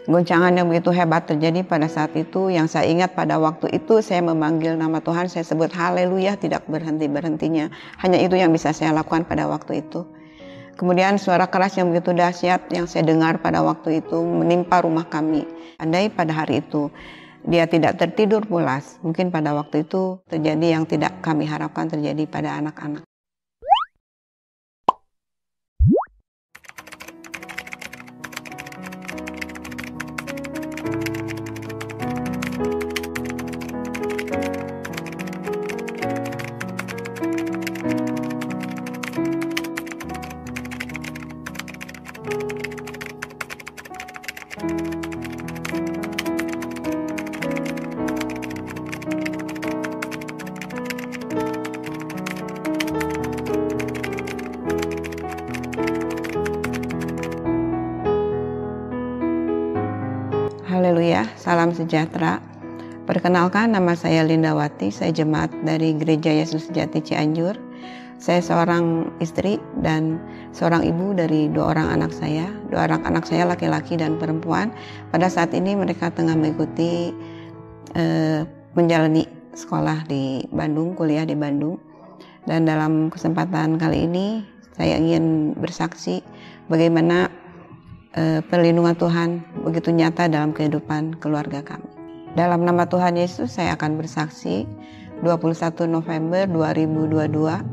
Goncangan yang begitu hebat terjadi pada saat itu. Yang saya ingat pada waktu itu saya memanggil nama Tuhan, saya sebut haleluya tidak berhenti-berhentinya. Hanya itu yang bisa saya lakukan pada waktu itu. Kemudian suara keras yang begitu dahsyat yang saya dengar pada waktu itu menimpa rumah kami. Andai pada hari itu dia tidak tertidur pulas, mungkin pada waktu itu terjadi yang tidak kami harapkan terjadi pada anak-anak. Haleluya, salam sejahtera. Perkenalkan, nama saya Lindawati, saya jemaat dari Gereja Yesus Sejati Cianjur. Saya seorang istri dan seorang ibu dari 2 orang anak saya. 2 orang anak saya laki-laki dan perempuan. Pada saat ini mereka tengah mengikuti menjalani sekolah di Bandung, kuliah di Bandung. Dan dalam kesempatan kali ini saya ingin bersaksi bagaimana perlindungan Tuhan begitu nyata dalam kehidupan keluarga kami. Dalam nama Tuhan Yesus saya akan bersaksi 21 November 2022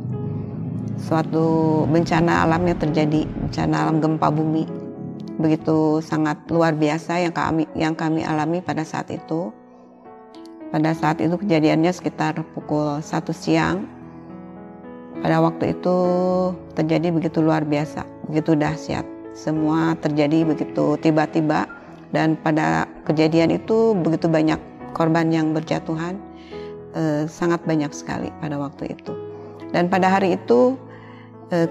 suatu bencana alam yang terjadi, bencana alam gempa bumi begitu sangat luar biasa yang kami alami pada saat itu. Pada saat itu kejadiannya sekitar pukul 1 siang. Pada waktu itu terjadi begitu luar biasa, begitu dahsyat. Semua terjadi begitu tiba-tiba dan pada kejadian itu begitu banyak korban yang berjatuhan, sangat banyak sekali pada waktu itu. Dan pada hari itu,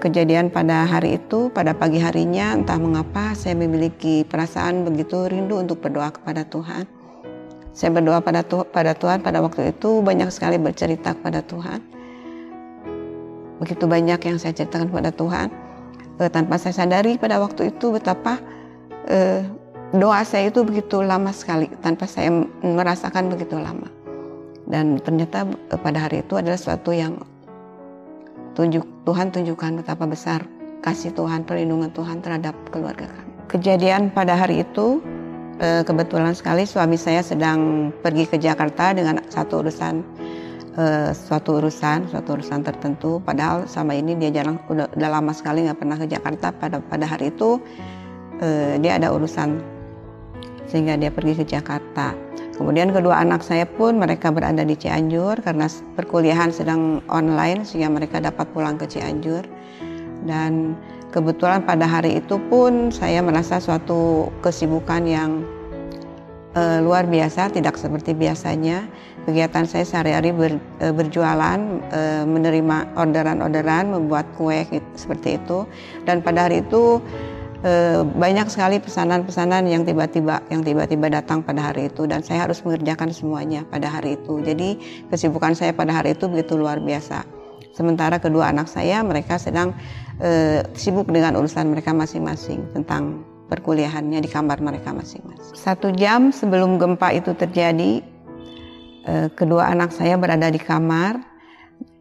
kejadian pada hari itu, pada pagi harinya entah mengapa saya memiliki perasaan begitu rindu untuk berdoa kepada Tuhan. Saya berdoa pada Tuhan pada waktu itu, banyak sekali bercerita kepada Tuhan. Begitu banyak yang saya ceritakan kepada Tuhan. Tanpa saya sadari pada waktu itu betapa doa saya itu begitu lama sekali, tanpa saya merasakan begitu lama. Dan ternyata pada hari itu adalah sesuatu yang Tuhan tunjukkan betapa besar kasih Tuhan, perlindungan Tuhan terhadap keluarga kami. Kejadian pada hari itu, kebetulan sekali suami saya sedang pergi ke Jakarta dengan suatu urusan tertentu. Padahal sama ini dia udah lama sekali nggak pernah ke Jakarta. Pada hari itu dia ada urusan sehingga dia pergi ke Jakarta. Kemudian kedua anak saya pun mereka berada di Cianjur karena perkuliahan sedang online sehingga mereka dapat pulang ke Cianjur. Dan kebetulan pada hari itu pun saya merasa suatu kesibukan yang luar biasa, tidak seperti biasanya. Kegiatan saya sehari-hari berjualan, menerima orderan-orderan, membuat kue seperti itu. Dan pada hari itu banyak sekali pesanan-pesanan yang tiba-tiba datang pada hari itu, dan saya harus mengerjakan semuanya pada hari itu. Jadi kesibukan saya pada hari itu begitu luar biasa. Sementara kedua anak saya mereka sedang sibuk dengan urusan mereka masing-masing tentang perkuliahannya di kamar mereka masing-masing. 1 jam sebelum gempa itu terjadi, kedua anak saya berada di kamar.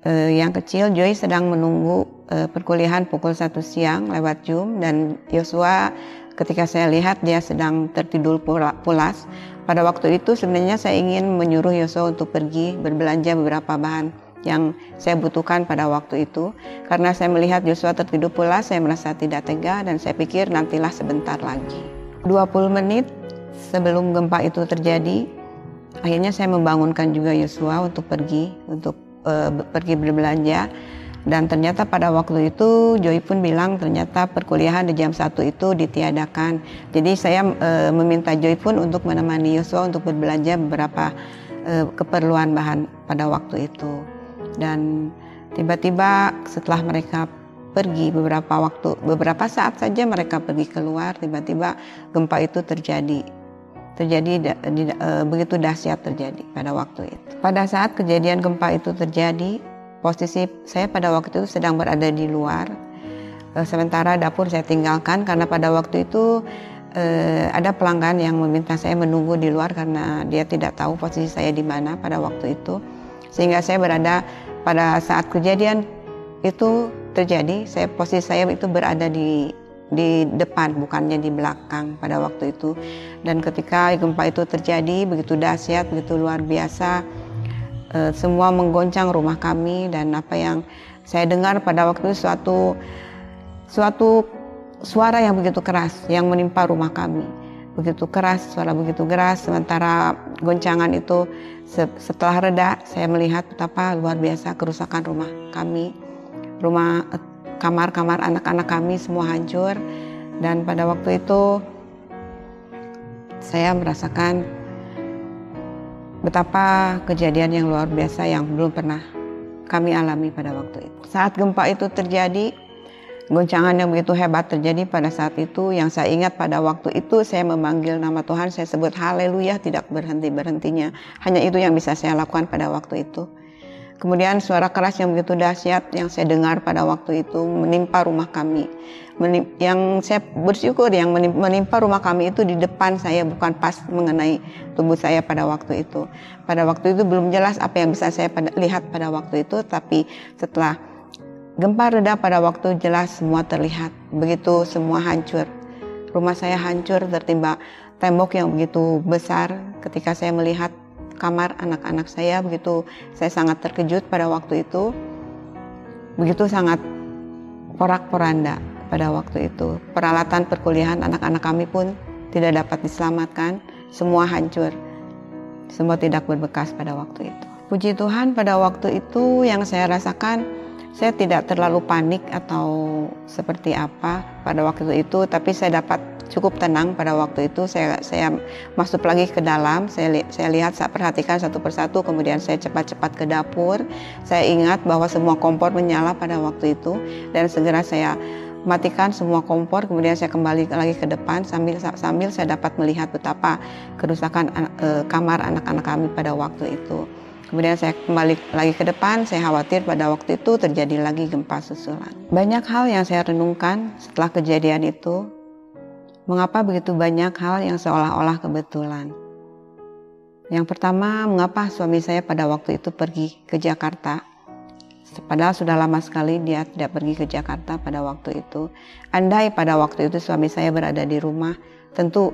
Yang kecil Joy sedang menunggu perkuliahan pukul 1 siang lewat Zoom, dan Yosua ketika saya lihat dia sedang tertidur pulas. Pada waktu itu sebenarnya saya ingin menyuruh Yosua untuk pergi berbelanja beberapa bahan yang saya butuhkan pada waktu itu. Karena saya melihat Yosua tertidur pulas, saya merasa tidak tega dan saya pikir nantilah sebentar lagi. 20 menit sebelum gempa itu terjadi, akhirnya saya membangunkan juga Yosua untuk pergi berbelanja. Dan ternyata pada waktu itu Joy pun bilang ternyata perkuliahan di jam 1 itu ditiadakan. Jadi saya meminta Joy pun untuk menemani Yosua untuk berbelanja beberapa keperluan bahan pada waktu itu. Dan tiba-tiba setelah mereka pergi beberapa saat saja mereka pergi keluar, tiba-tiba gempa itu terjadi begitu dahsyat terjadi pada waktu itu. Pada saat kejadian gempa itu terjadi, posisi saya pada waktu itu sedang berada di luar, sementara dapur saya tinggalkan karena pada waktu itu ada pelanggan yang meminta saya menunggu di luar karena dia tidak tahu posisi saya di mana pada waktu itu, sehingga saya berada pada saat kejadian itu terjadi, posisi saya itu berada di depan, bukannya di belakang pada waktu itu. Dan ketika gempa itu terjadi begitu dahsyat, begitu luar biasa, semua menggoncang rumah kami, dan apa yang saya dengar pada waktu itu suatu suara yang begitu keras yang menimpa rumah kami. Begitu keras, suara begitu keras, sementara goncangan itu setelah reda, saya melihat betapa luar biasa kerusakan rumah kami. Kamar-kamar anak-anak kami semua hancur, dan pada waktu itu saya merasakan betapa kejadian yang luar biasa yang belum pernah kami alami pada waktu itu. Saat gempa itu terjadi, goncangan yang begitu hebat terjadi pada saat itu, yang saya ingat pada waktu itu saya memanggil nama Tuhan, saya sebut haleluya tidak berhenti-berhentinya. Hanya itu yang bisa saya lakukan pada waktu itu. Kemudian suara keras yang begitu dahsyat yang saya dengar pada waktu itu menimpa rumah kami. Yang saya bersyukur yang menimpa rumah kami itu di depan saya, bukan pas mengenai tubuh saya pada waktu itu. Pada waktu itu belum jelas apa yang bisa saya lihat pada waktu itu, tapi setelah gempa reda pada waktu jelas semua terlihat. Begitu semua hancur. Rumah saya hancur tertimpa tembok yang begitu besar. Ketika saya melihat kamar anak-anak saya, begitu saya sangat terkejut pada waktu itu. Begitu sangat porak-poranda pada waktu itu. Peralatan perkuliahan anak-anak kami pun tidak dapat diselamatkan, semua hancur. Semua tidak berbekas pada waktu itu. Puji Tuhan, pada waktu itu yang saya rasakan, saya tidak terlalu panik atau seperti apa pada waktu itu, tapi saya dapat cukup tenang pada waktu itu. Saya masuk lagi ke dalam, saya lihat, saya perhatikan satu persatu, kemudian saya cepat-cepat ke dapur. Saya ingat bahwa semua kompor menyala pada waktu itu, dan segera saya matikan semua kompor, kemudian saya kembali lagi ke depan sambil saya dapat melihat betapa kerusakan kamar anak-anak kami pada waktu itu. Kemudian saya kembali lagi ke depan, saya khawatir pada waktu itu terjadi lagi gempa susulan. Banyak hal yang saya renungkan setelah kejadian itu. Mengapa begitu banyak hal yang seolah-olah kebetulan? Yang pertama, mengapa suami saya pada waktu itu pergi ke Jakarta? Padahal sudah lama sekali dia tidak pergi ke Jakarta pada waktu itu. Andai pada waktu itu suami saya berada di rumah, tentu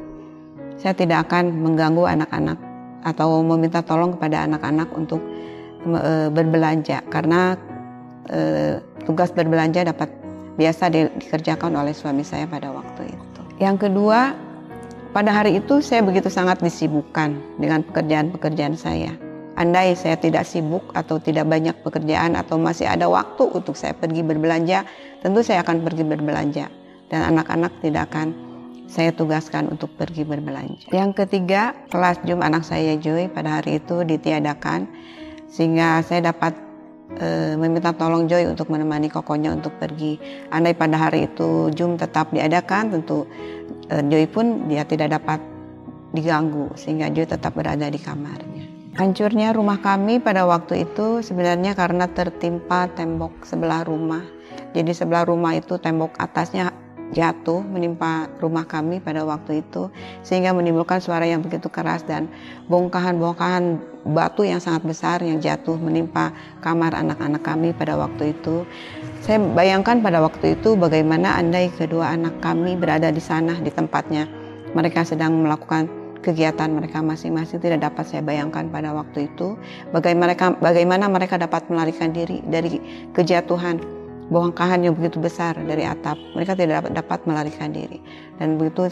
saya tidak akan mengganggu anak-anak atau meminta tolong kepada anak-anak untuk berbelanja, karena tugas berbelanja dapat biasa dikerjakan oleh suami saya pada waktu itu. Yang kedua, pada hari itu saya begitu sangat disibukkan dengan pekerjaan-pekerjaan saya. Andai saya tidak sibuk atau tidak banyak pekerjaan atau masih ada waktu untuk saya pergi berbelanja, tentu saya akan pergi berbelanja, dan anak-anak tidak akan saya tugaskan untuk pergi berbelanja. Yang ketiga, kelas Zoom anak saya Joy pada hari itu ditiadakan, sehingga saya dapat meminta tolong Joy untuk menemani kokonya untuk pergi. Andai pada hari itu Zoom tetap diadakan, tentu Joy pun dia tidak dapat diganggu, sehingga Joy tetap berada di kamarnya. Hancurnya rumah kami pada waktu itu sebenarnya karena tertimpa tembok sebelah rumah. Jadi sebelah rumah itu tembok atasnya jatuh menimpa rumah kami pada waktu itu, sehingga menimbulkan suara yang begitu keras dan bongkahan-bongkahan batu yang sangat besar yang jatuh menimpa kamar anak-anak kami pada waktu itu. Saya bayangkan pada waktu itu bagaimana andai kedua anak kami berada di sana, di tempatnya mereka sedang melakukan kegiatan mereka masing-masing. Tidak dapat saya bayangkan pada waktu itu bagaimana mereka dapat melarikan diri dari kejatuhan bongkahan yang begitu besar dari atap. Mereka tidak dapat melarikan diri, dan begitu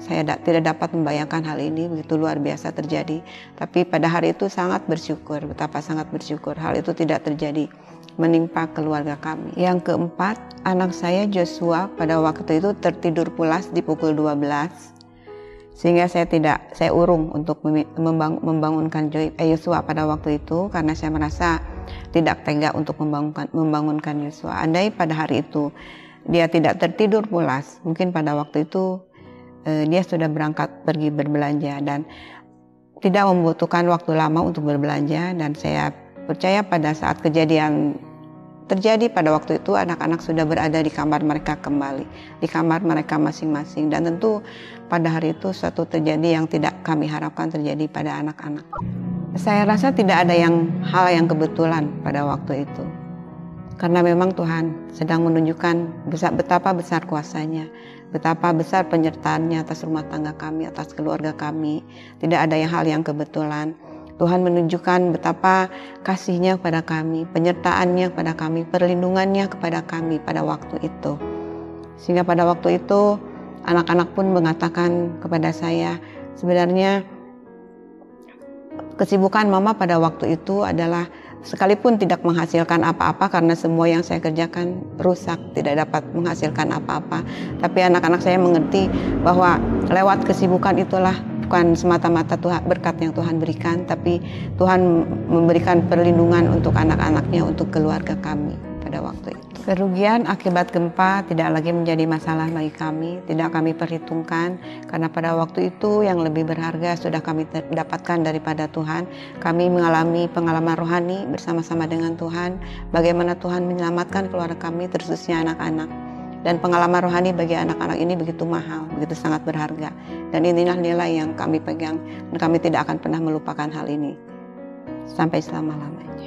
saya tidak dapat membayangkan hal ini, begitu luar biasa terjadi. Tapi pada hari itu sangat bersyukur, betapa sangat bersyukur hal itu tidak terjadi menimpa keluarga kami. Yang keempat, anak saya Joshua pada waktu itu tertidur pulas di pukul 12, sehingga saya urung untuk membangunkan Joshua pada waktu itu, karena saya merasa tidak tega untuk membangunkan Joshua. Andai pada hari itu dia tidak tertidur pulas, mungkin pada waktu itu dia sudah berangkat pergi berbelanja dan tidak membutuhkan waktu lama untuk berbelanja. Dan saya percaya pada saat kejadian terjadi pada waktu itu anak-anak sudah berada di kamar mereka kembali, di kamar mereka masing-masing. Dan tentu pada hari itu suatu terjadi yang tidak kami harapkan terjadi pada anak-anak. Saya rasa tidak ada hal yang kebetulan pada waktu itu. Karena memang Tuhan sedang menunjukkan betapa besar kuasa-Nya, betapa besar penyertaan-Nya atas rumah tangga kami, atas keluarga kami. Tidak ada hal yang kebetulan. Tuhan menunjukkan betapa kasih-Nya kepada kami, penyertaan-Nya kepada kami, perlindungan-Nya kepada kami pada waktu itu. Sehingga pada waktu itu anak-anak pun mengatakan kepada saya, sebenarnya kesibukan mama pada waktu itu adalah sekalipun tidak menghasilkan apa-apa karena semua yang saya kerjakan rusak, tidak dapat menghasilkan apa-apa. Tapi anak-anak saya mengerti bahwa lewat kesibukan itulah bukan semata-mata berkat yang Tuhan berikan, tapi Tuhan memberikan perlindungan untuk anak-anaknya, untuk keluarga kami pada waktu itu. Kerugian akibat gempa tidak lagi menjadi masalah bagi kami, tidak kami perhitungkan, karena pada waktu itu yang lebih berharga sudah kami dapatkan daripada Tuhan. Kami mengalami pengalaman rohani bersama-sama dengan Tuhan, bagaimana Tuhan menyelamatkan keluarga kami, terkhususnya anak-anak. Dan pengalaman rohani bagi anak-anak ini begitu mahal, begitu sangat berharga. Dan inilah nilai yang kami pegang, dan kami tidak akan pernah melupakan hal ini sampai selama-lamanya.